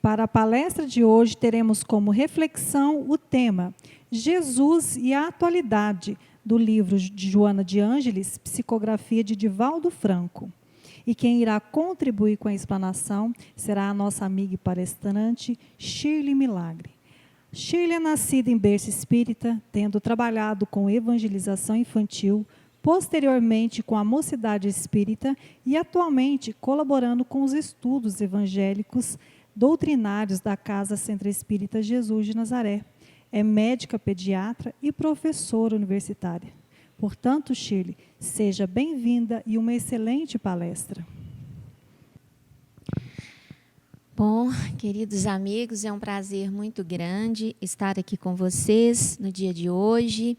Para a palestra de hoje, teremos como reflexão o tema Jesus e a Atualidade, do livro de Joana de Ângeles, psicografia de Divaldo Franco. E quem irá contribuir com a explanação será a nossa amiga e palestrante, Shirley Milagre. Shirley é nascida em berço espírita, tendo trabalhado com evangelização infantil, posteriormente com a mocidade espírita e atualmente colaborando com os estudos evangélicos doutrinários da Casa Centro Espírita Jesus de Nazaré. É médica pediatra e professora universitária. Portanto, Shirley, seja bem-vinda e uma excelente palestra. Bom, queridos amigos, é um prazer muito grande estar aqui com vocês no dia de hoje,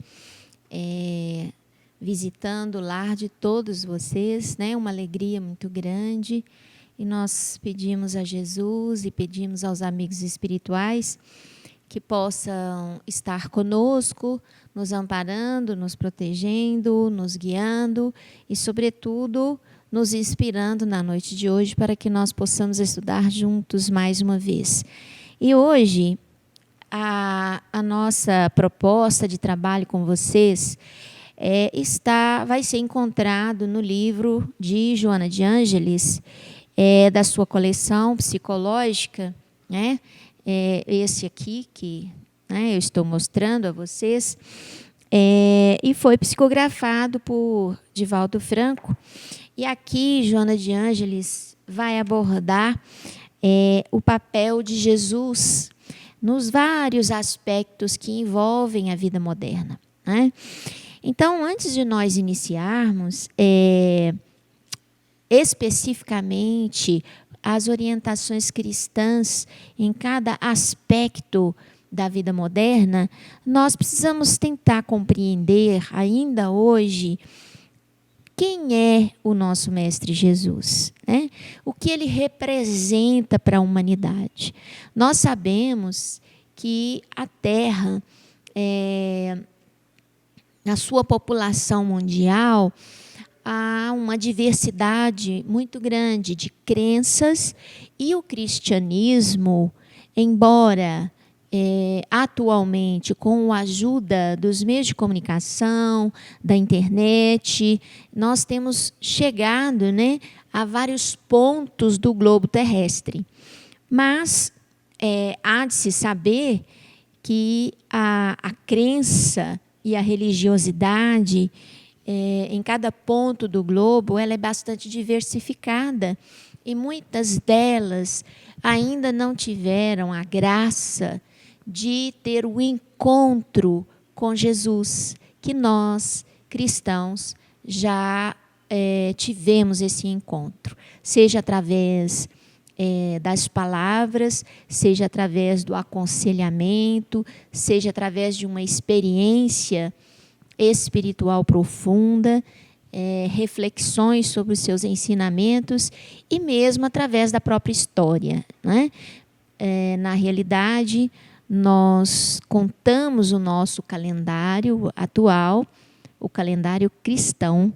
visitando o lar de todos vocês, né? Uma alegria muito grande. E nós pedimos a Jesus e pedimos aos amigos espirituais que possam estar conosco, nos amparando, nos protegendo, nos guiando e, sobretudo, nos inspirando na noite de hoje para que nós possamos estudar juntos mais uma vez. E hoje, a nossa proposta de trabalho com vocês vai ser encontrado no livro de Joana de Ângeles, da sua coleção psicológica, né? Esse aqui que eu estou mostrando a vocês, e foi psicografado por Divaldo Franco. E aqui, Joana de Ângeles vai abordar o papel de Jesus nos vários aspectos que envolvem a vida moderna, né? Então, antes de nós iniciarmos, especificamente as orientações cristãs em cada aspecto da vida moderna, nós precisamos tentar compreender ainda hoje quem é o nosso Mestre Jesus, né? O que ele representa para a humanidade. Nós sabemos que a Terra, na sua população mundial, há uma diversidade muito grande de crenças e o cristianismo, embora atualmente com a ajuda dos meios de comunicação, da internet, nós temos chegado, né, a vários pontos do globo terrestre. Mas há de se saber que a crença e a religiosidade em cada ponto do globo, ela é bastante diversificada e muitas delas ainda não tiveram a graça de ter o encontro com Jesus, que nós, cristãos, já tivemos esse encontro, seja através das palavras, seja através do aconselhamento, seja através de uma experiência espiritual profunda, reflexões sobre os seus ensinamentos e mesmo através da própria história, né? Na realidade, nós contamos o nosso calendário atual, o calendário cristão,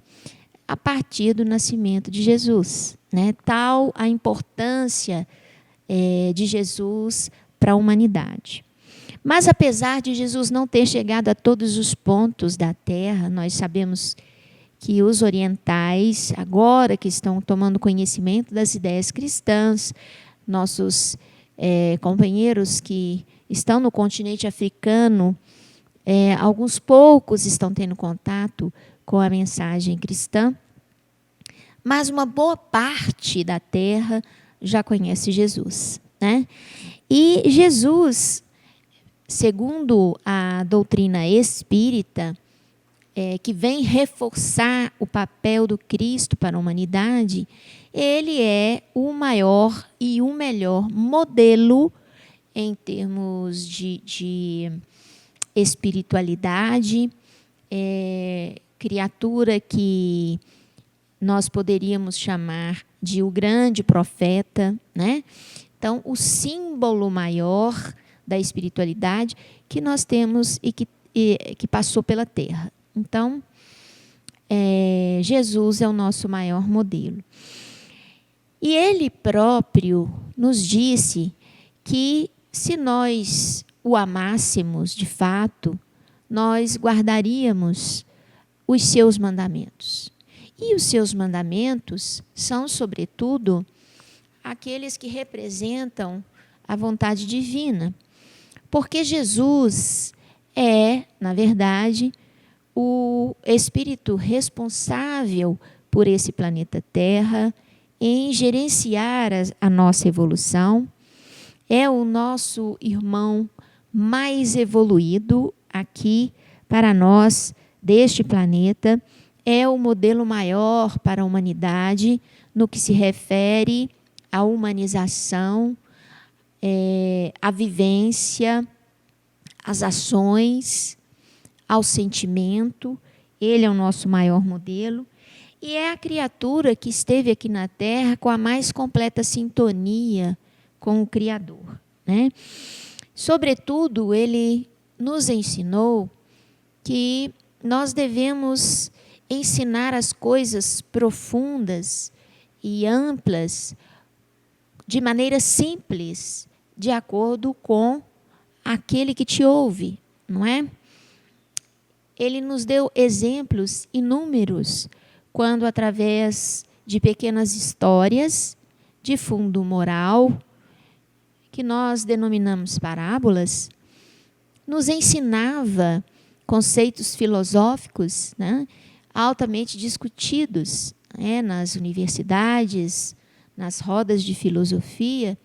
a partir do nascimento de Jesus, né? Tal a importância de Jesus para a humanidade. Mas, apesar de Jesus não ter chegado a todos os pontos da Terra, nós sabemos que os orientais, agora que estão tomando conhecimento das ideias cristãs, nossos companheiros que estão no continente africano, alguns poucos estão tendo contato com a mensagem cristã, mas uma boa parte da Terra já conhece Jesus, né? E Jesus, segundo a doutrina espírita, que vem reforçar o papel do Cristo para a humanidade, ele é o maior e o melhor modelo em termos de espiritualidade, criatura que nós poderíamos chamar de o grande profeta, né? Então, o símbolo maior da espiritualidade que nós temos e que passou pela Terra. Então, Jesus é o nosso maior modelo. E ele próprio nos disse que, se nós o amássemos de fato, nós guardaríamos os seus mandamentos. E os seus mandamentos são, sobretudo, aqueles que representam a vontade divina. Porque Jesus é, na verdade, o espírito responsável por esse planeta Terra, em gerenciar a nossa evolução. É o nosso irmão mais evoluído aqui para nós, deste planeta. É o modelo maior para a humanidade no que se refere à humanização, à vivência, às ações, ao sentimento. Ele é o nosso maior modelo. E é a criatura que esteve aqui na Terra com a mais completa sintonia com o Criador, né? Sobretudo, ele nos ensinou que nós devemos ensinar as coisas profundas e amplas de maneira simples, de acordo com aquele que te ouve, não é? Ele nos deu exemplos inúmeros quando, através de pequenas histórias de fundo moral, que nós denominamos parábolas, nos ensinava conceitos filosóficos, né, altamente discutidos, né, nas universidades, nas rodas de filosofia,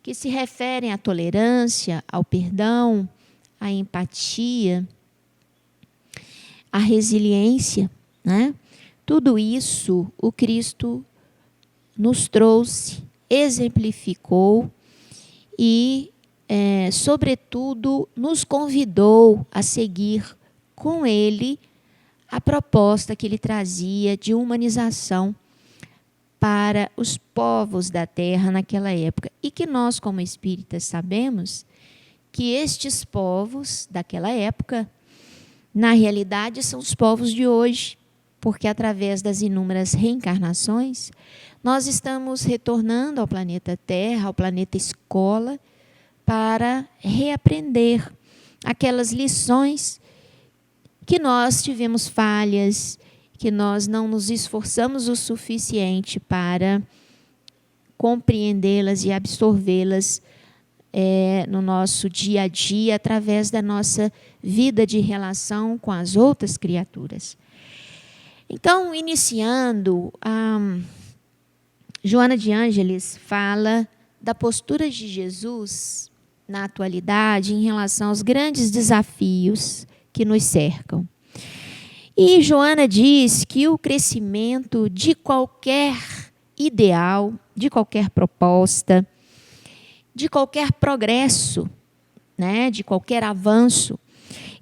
que se referem à tolerância, ao perdão, à empatia, à resiliência, né? Tudo isso o Cristo nos trouxe, exemplificou e, sobretudo, nos convidou a seguir com ele a proposta que ele trazia de humanização para os povos da terra naquela época. E que nós, como espíritas, sabemos que estes povos daquela época, na realidade, são os povos de hoje, porque através das inúmeras reencarnações, nós estamos retornando ao planeta Terra, ao planeta Escola, para reaprender aquelas lições que nós tivemos falhas, que nós não nos esforçamos o suficiente para compreendê-las e absorvê-las no nosso dia a dia, através da nossa vida de relação com as outras criaturas. Então, iniciando, Joana de Ângeles fala da postura de Jesus na atualidade em relação aos grandes desafios que nos cercam. E Joana diz que o crescimento de qualquer ideal, de qualquer proposta, de qualquer progresso, né, de qualquer avanço,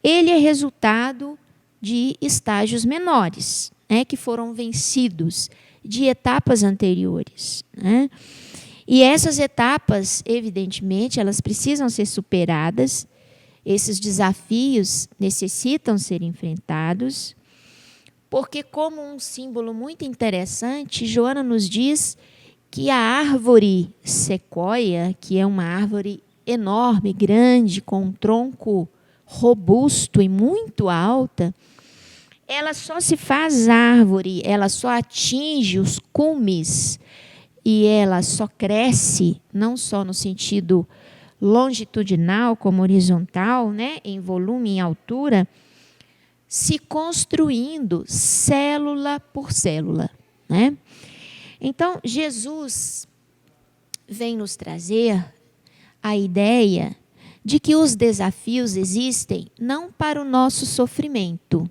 ele é resultado de estágios menores, né, que foram vencidos, de etapas anteriores, né? E essas etapas, evidentemente, elas precisam ser superadas, esses desafios necessitam ser enfrentados, porque, como um símbolo muito interessante, Joana nos diz que a árvore sequoia, que é uma árvore enorme, grande, com um tronco robusto e muito alta, ela só se faz árvore, ela só atinge os cumes e ela só cresce, não só no sentido longitudinal como horizontal, né, em volume, em altura, se construindo célula por célula, né? Então, Jesus vem nos trazer a ideia de que os desafios existem não para o nosso sofrimento,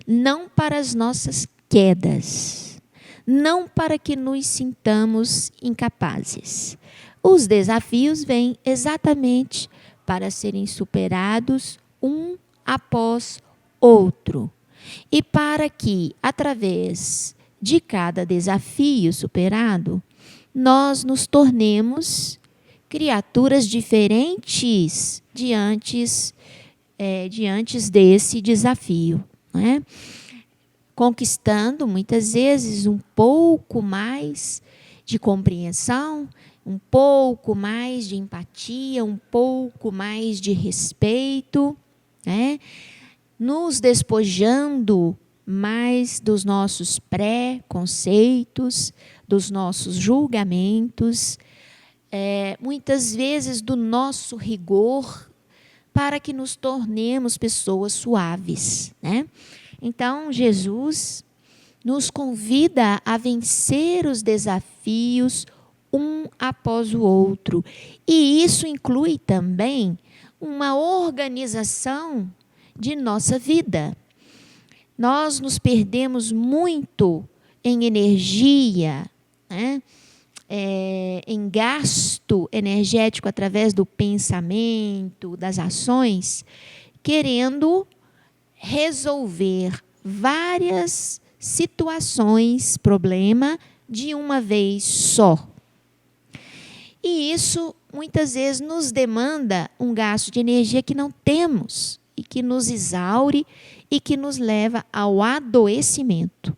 não para as nossas quedas, não para que nos sintamos incapazes. Os desafios vêm exatamente para serem superados um após outro. E para que, através de cada desafio superado, nós nos tornemos criaturas diferentes diante desse desafio, né? Conquistando, muitas vezes, um pouco mais de compreensão um pouco mais de empatia, um pouco mais de respeito, né? Nos despojando mais dos nossos pré-conceitos, dos nossos julgamentos, muitas vezes do nosso rigor, para que nos tornemos pessoas suaves, né? Então, Jesus nos convida a vencer os desafios um após o outro. E isso inclui também uma organização de nossa vida. Nós nos perdemos muito em energia, né? Em gasto energético através do pensamento, das ações, querendo resolver várias situações, problema, de uma vez só. E isso, muitas vezes, nos demanda um gasto de energia que não temos e que nos exaure e que nos leva ao adoecimento.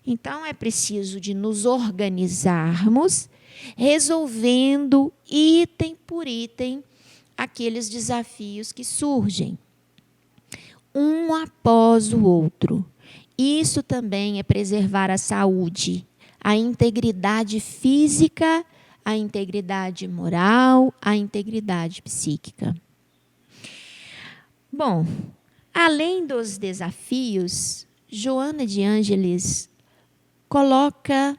Então, é preciso de nos organizarmos, resolvendo item por item aqueles desafios que surgem, um após o outro. Isso também é preservar a saúde, a integridade física, a integridade moral, a integridade psíquica. Bom, além dos desafios, Joana de Ângeles coloca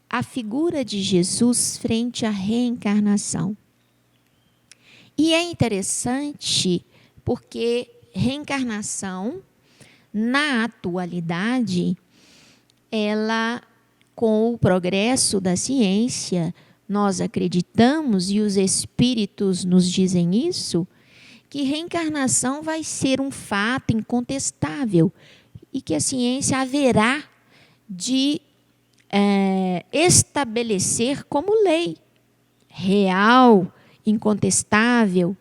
a figura de Jesus frente à reencarnação. E é interessante porque reencarnação, na atualidade, ela, com o progresso da ciência, nós acreditamos, e os espíritos nos dizem isso, que reencarnação vai ser um fato incontestável e que a ciência haverá de estabelecer como lei real, incontestável.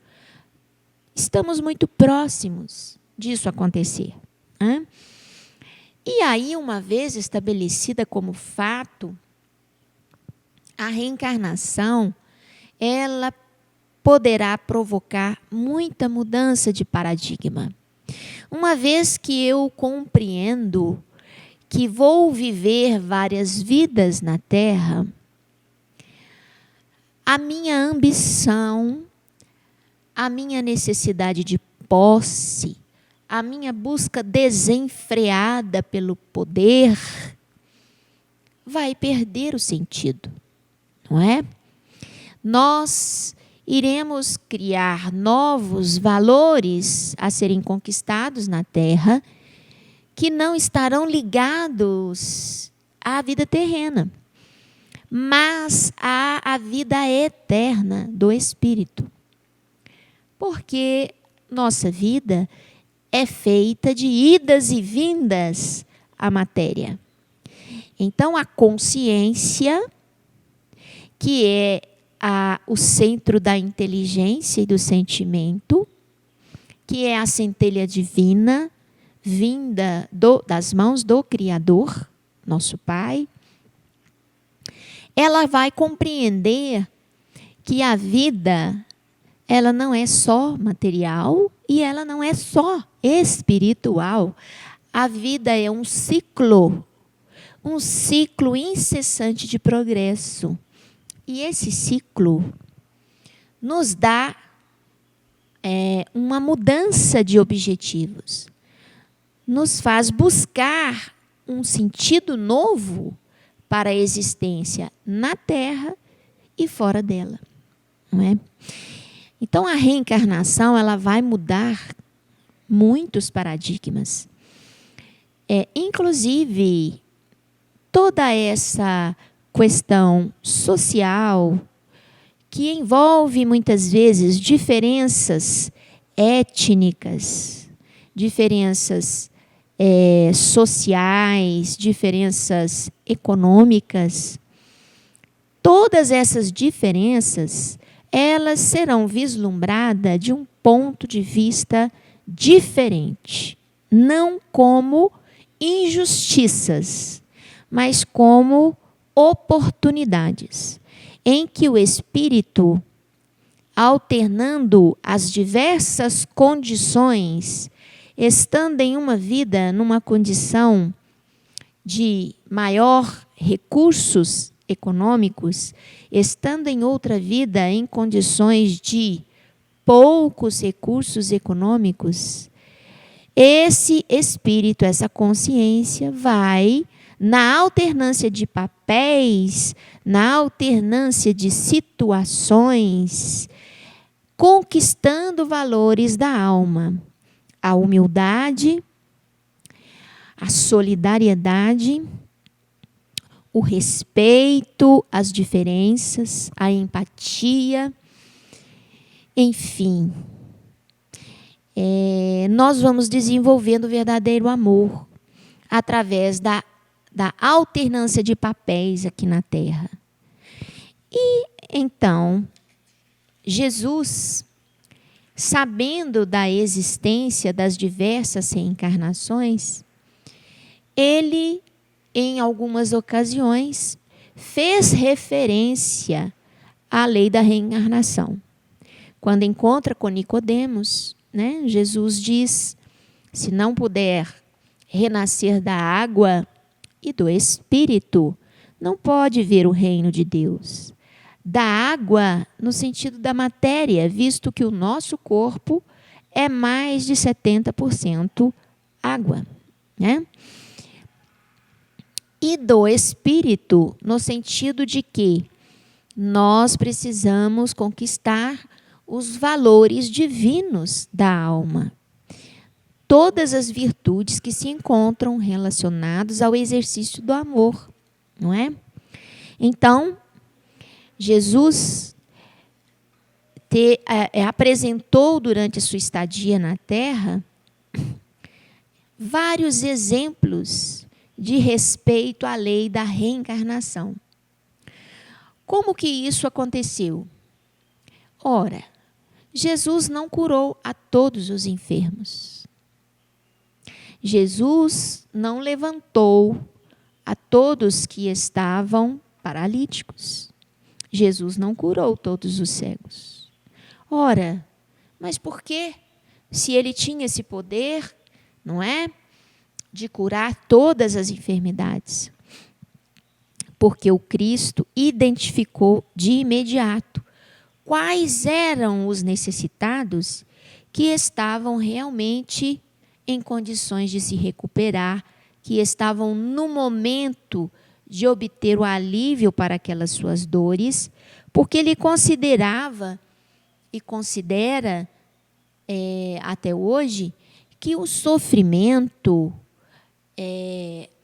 Estamos muito próximos disso acontecer, né? E aí, uma vez estabelecida como fato, a reencarnação, ela poderá provocar muita mudança de paradigma. Uma vez que eu compreendo que vou viver várias vidas na Terra, a minha ambição, a minha necessidade de posse, a minha busca desenfreada pelo poder, vai perder o sentido, não é? Nós iremos criar novos valores a serem conquistados na Terra, que não estarão ligados à vida terrena, mas à vida eterna do Espírito. Porque nossa vida é feita de idas e vindas à matéria. Então, a consciência, que é o centro da inteligência e do sentimento, que é a centelha divina, vinda das mãos do Criador, nosso Pai, ela vai compreender que a vida, ela não é só material e ela não é só espiritual. A vida é um ciclo incessante de progresso. E esse ciclo nos dá uma mudança de objetivos. Nos faz buscar um sentido novo para a existência na Terra e fora dela, não é? Então, a reencarnação, ela vai mudar muitos paradigmas. Inclusive, toda essa questão social que envolve, muitas vezes, diferenças étnicas, diferenças sociais, diferenças econômicas. Todas essas diferenças, elas serão vislumbradas de um ponto de vista diferente, não como injustiças, mas como oportunidades. em que o espírito, alternando as diversas condições, estando em uma vida numa condição de maior recursos econômicos, estando em outra vida em condições de poucos recursos econômicos, esse espírito, essa consciência vai, na alternância de papéis, na alternância de situações, conquistando valores da alma. A humildade, a solidariedade, o respeito às diferenças, a empatia, enfim. Nós vamos desenvolvendo o verdadeiro amor através da alternância de papéis aqui na Terra. E, então, Jesus, sabendo da existência das diversas reencarnações, ele, em algumas ocasiões, fez referência à lei da reencarnação. Quando encontra com Nicodemos, Jesus diz: se não puder renascer da água e do Espírito, não pode ver o reino de Deus. Da água, no sentido da matéria, visto que o nosso corpo é mais de 70% água, E do Espírito, no sentido de que nós precisamos conquistar os valores divinos da alma. Todas as virtudes que se encontram relacionadas ao exercício do amor, não é? Então, Jesus apresentou durante a sua estadia na Terra vários exemplos de respeito à lei da reencarnação. Como que isso aconteceu? Ora, Jesus não curou a todos os enfermos. Jesus não levantou a todos que estavam paralíticos. Jesus não curou todos os cegos. Ora, mas por quê? Se ele tinha esse poder, não é? De curar todas as enfermidades. Porque o Cristo identificou de imediato quais eram os necessitados que estavam realmente em condições de se recuperar, que estavam no momento de obter o alívio para aquelas suas dores, porque ele considerava e considera até hoje que o sofrimento,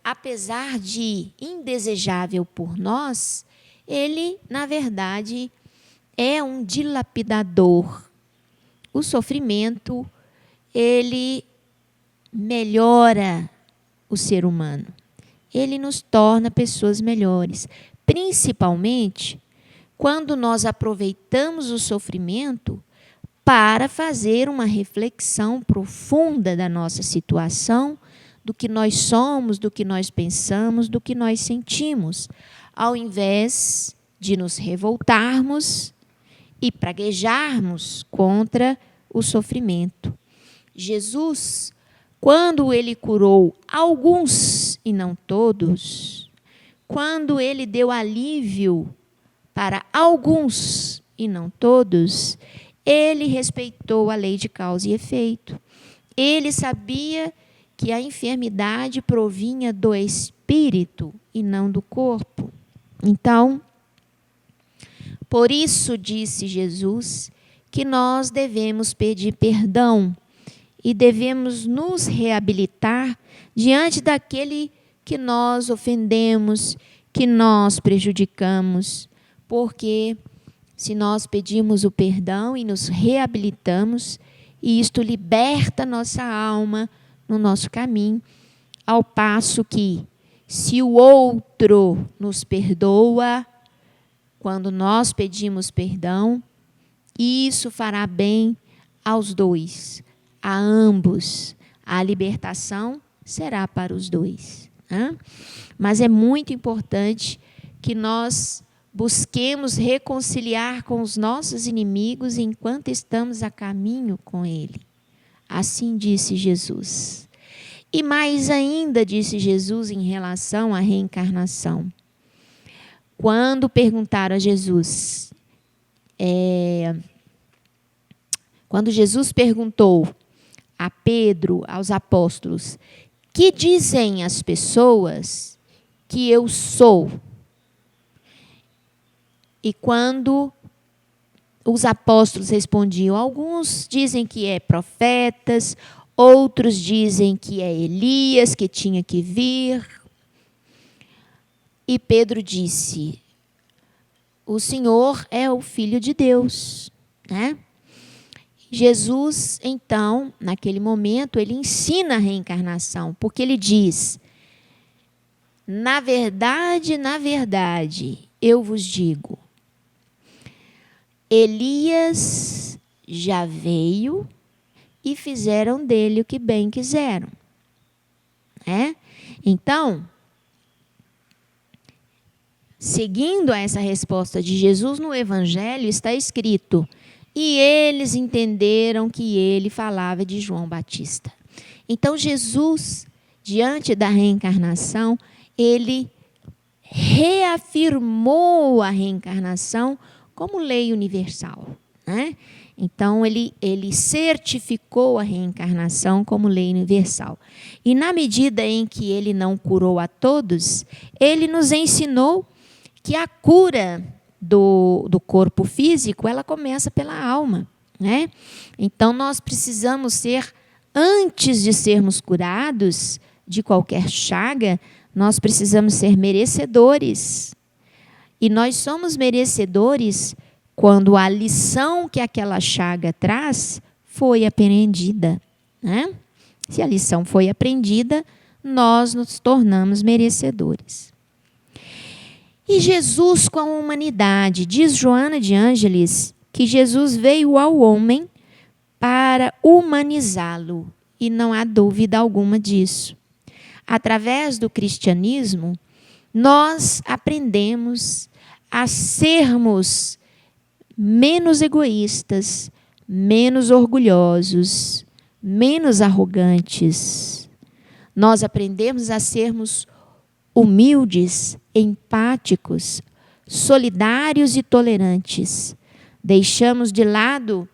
apesar de indesejável por nós, ele, na verdade, é um dilapidador. O sofrimento, ele melhora o ser humano. Ele nos torna pessoas melhores, principalmente quando nós aproveitamos o sofrimento para fazer uma reflexão profunda da nossa situação, do que nós somos, do que nós pensamos, do que nós sentimos, ao invés de nos revoltarmos e praguejarmos contra o sofrimento. Jesus, quando ele curou alguns e não todos, quando ele deu alívio para alguns e não todos, ele respeitou a lei de causa e efeito. Ele sabia que a enfermidade provinha do espírito e não do corpo. Então, por isso disse Jesus que nós devemos pedir perdão e devemos nos reabilitar diante daquele que nós ofendemos, que nós prejudicamos, porque se nós pedimos o perdão e nos reabilitamos, e isto liberta nossa alma no nosso caminho, ao passo que, se o outro nos perdoa, quando nós pedimos perdão, isso fará bem aos dois, a ambos. A libertação será para os dois. Mas é muito importante que nós busquemos reconciliar com os nossos inimigos enquanto estamos a caminho com Ele. Assim disse Jesus. E mais ainda disse Jesus em relação à reencarnação. Quando perguntaram a Jesus, quando Jesus perguntou a Pedro, aos apóstolos, que dizem as pessoas que eu sou? E quando os apóstolos respondiam, alguns dizem que é profetas, outros dizem que é Elias, que tinha que vir. E Pedro disse, o Senhor é o Filho de Deus, né? Jesus, então, naquele momento, ele ensina a reencarnação, porque ele diz, na verdade, eu vos digo, Elias já veio e fizeram dele o que bem quiseram. Então, seguindo essa resposta de Jesus no Evangelho, está escrito, e eles entenderam que ele falava de João Batista. Então, Jesus, diante da reencarnação, ele reafirmou a reencarnação como lei universal, né? Então, ele certificou a reencarnação como lei universal. E na medida em que ele não curou a todos, ele nos ensinou que a cura do corpo físico, ela começa pela alma, né? Então, nós precisamos ser, antes de sermos curados de qualquer chaga, nós precisamos ser merecedores. E nós somos merecedores quando a lição que aquela chaga traz foi aprendida, né? Se a lição foi aprendida, nós nos tornamos merecedores. E Jesus com a humanidade, diz Joana de Ângeles, que Jesus veio ao homem para humanizá-lo, e não há dúvida alguma disso. Através do cristianismo, nós aprendemos a sermos menos egoístas, menos orgulhosos, menos arrogantes. Nós aprendemos a sermos humildes, empáticos, solidários e tolerantes. Deixamos de lado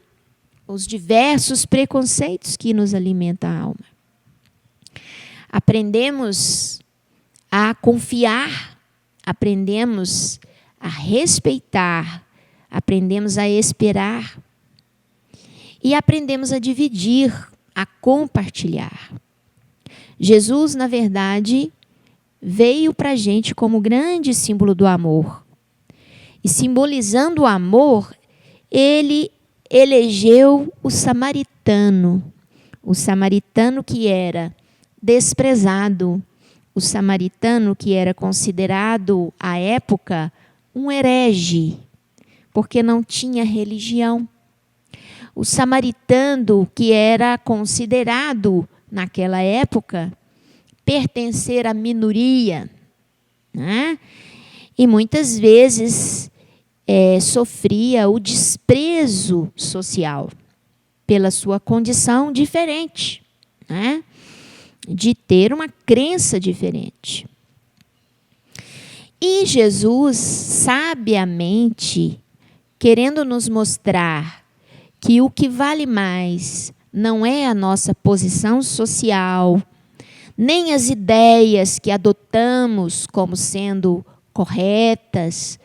os diversos preconceitos que nos alimentam a alma. Aprendemos a confiar, aprendemos a respeitar, aprendemos a esperar e aprendemos a dividir, a compartilhar. Jesus, na verdade, veio para a gente como grande símbolo do amor. E simbolizando o amor, ele elegeu o samaritano que era desprezado, o samaritano que era considerado, à época, um herege, porque não tinha religião. O samaritano que era considerado, naquela época, pertencer à minoria, né? E muitas vezes sofria o desprezo social pela sua condição diferente, né? De ter uma crença diferente. E Jesus, sabiamente, querendo nos mostrar que o que vale mais não é a nossa posição social, nem as ideias que adotamos como sendo corretas,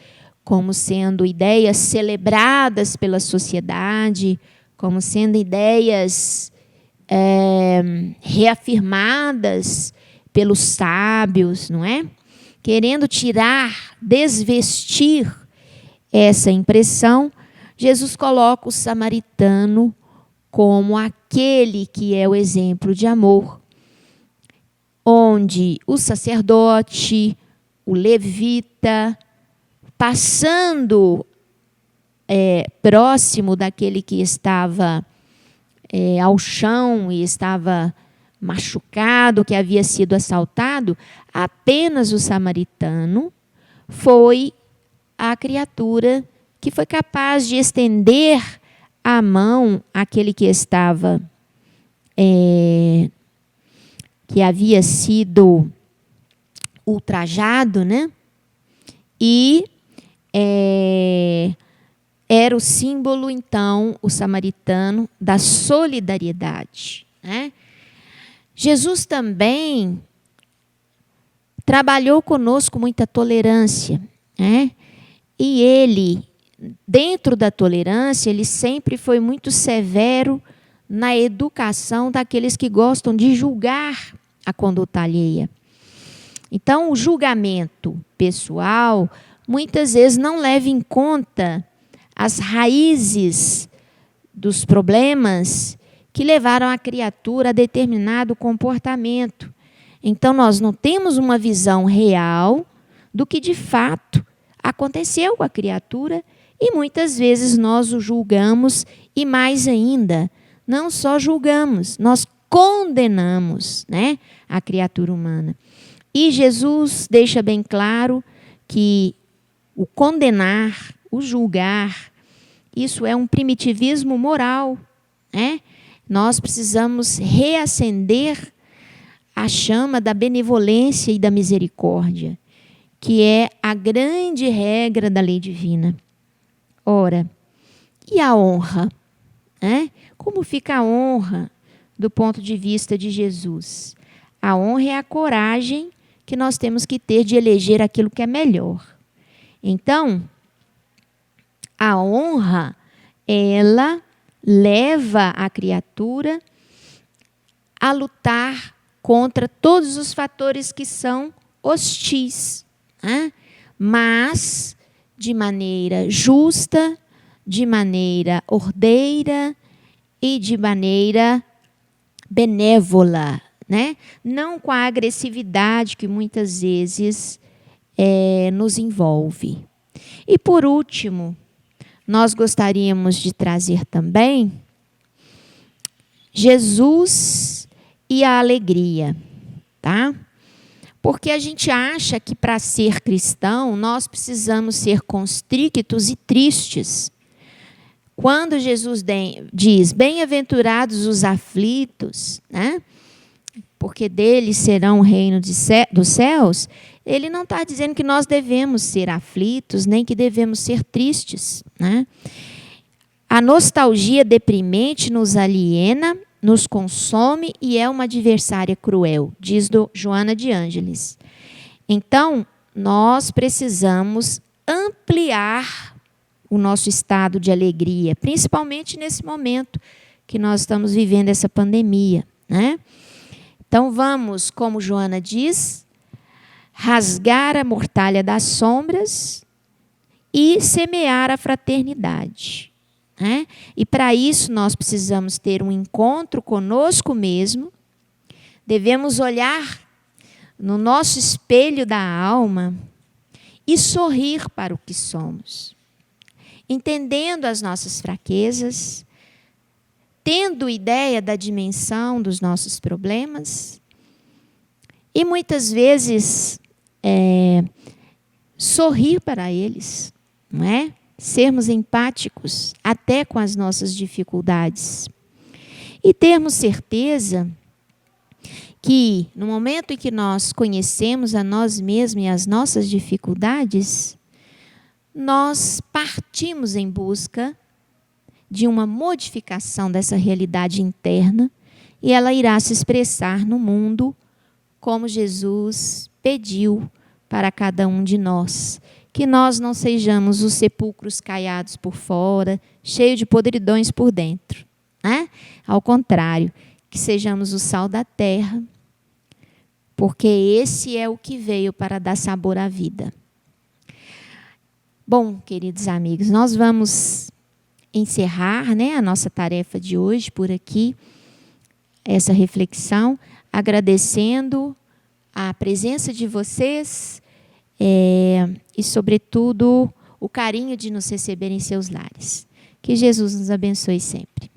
como sendo ideias celebradas pela sociedade, como sendo ideias reafirmadas pelos sábios, não é? Querendo tirar, desvestir essa impressão, Jesus coloca o samaritano como aquele que é o exemplo de amor, onde o sacerdote, o levita, passando próximo daquele que estava ao chão e estava machucado, que havia sido assaltado, apenas o samaritano foi a criatura que foi capaz de estender a mão àquele que estava, que havia sido ultrajado, né? E era o símbolo, então, o samaritano, da solidariedade, né? Jesus também trabalhou conosco muita tolerância, né? E ele, dentro da tolerância, ele sempre foi muito severo na educação daqueles que gostam de julgar a conduta alheia. Então, o julgamento pessoal, muitas vezes, não leva em conta as raízes dos problemas que levaram a criatura a determinado comportamento. Então, nós não temos uma visão real do que, de fato, aconteceu com a criatura e, muitas vezes, nós o julgamos e, mais ainda, não só julgamos, nós condenamos, né, a criatura humana. E Jesus deixa bem claro que o condenar, o julgar, isso é um primitivismo moral, né? Nós precisamos reacender a chama da benevolência e da misericórdia, que é a grande regra da lei divina. Ora, e a honra? Né? Como fica a honra do ponto de vista de Jesus? A honra é a coragem que nós temos que ter de eleger aquilo que é melhor. Então, a honra, ela leva a criatura a lutar contra todos os fatores que são hostis, né? Mas de maneira justa, de maneira ordeira e de maneira benévola, né? Não com a agressividade que muitas vezes nos envolve. E por último, nós gostaríamos de trazer também Jesus e a alegria, tá? Porque a gente acha que para ser cristão nós precisamos ser constrictos e tristes. Quando Jesus diz, bem-aventurados os aflitos, né? Porque deles serão o reino dos céus, ele não está dizendo que nós devemos ser aflitos, nem que devemos ser tristes, né? A nostalgia deprimente nos aliena, nos consome e é uma adversária cruel, diz Joana de Ângeles. Então, nós precisamos ampliar o nosso estado de alegria, principalmente nesse momento que nós estamos vivendo essa pandemia, né? Então, vamos, como Joana diz, rasgar a mortalha das sombras e semear a fraternidade, né? E para isso nós precisamos ter um encontro conosco mesmo, devemos olhar no nosso espelho da alma e sorrir para o que somos, entendendo as nossas fraquezas, tendo ideia da dimensão dos nossos problemas e muitas vezes sorrir para eles, não é? Sermos empáticos até com as nossas dificuldades e termos certeza que no momento em que nós conhecemos a nós mesmos e as nossas dificuldades, nós partimos em busca de uma modificação dessa realidade interna e ela irá se expressar no mundo como Jesus pediu para cada um de nós. Que nós não sejamos os sepulcros caiados por fora, cheios de podridões por dentro, né? Ao contrário, que sejamos o sal da terra, porque esse é o que veio para dar sabor à vida. Bom, queridos amigos, nós vamos encerrar, né, a nossa tarefa de hoje por aqui, essa reflexão, agradecendo a presença de vocês e, sobretudo, o carinho de nos receber em seus lares. Que Jesus nos abençoe sempre.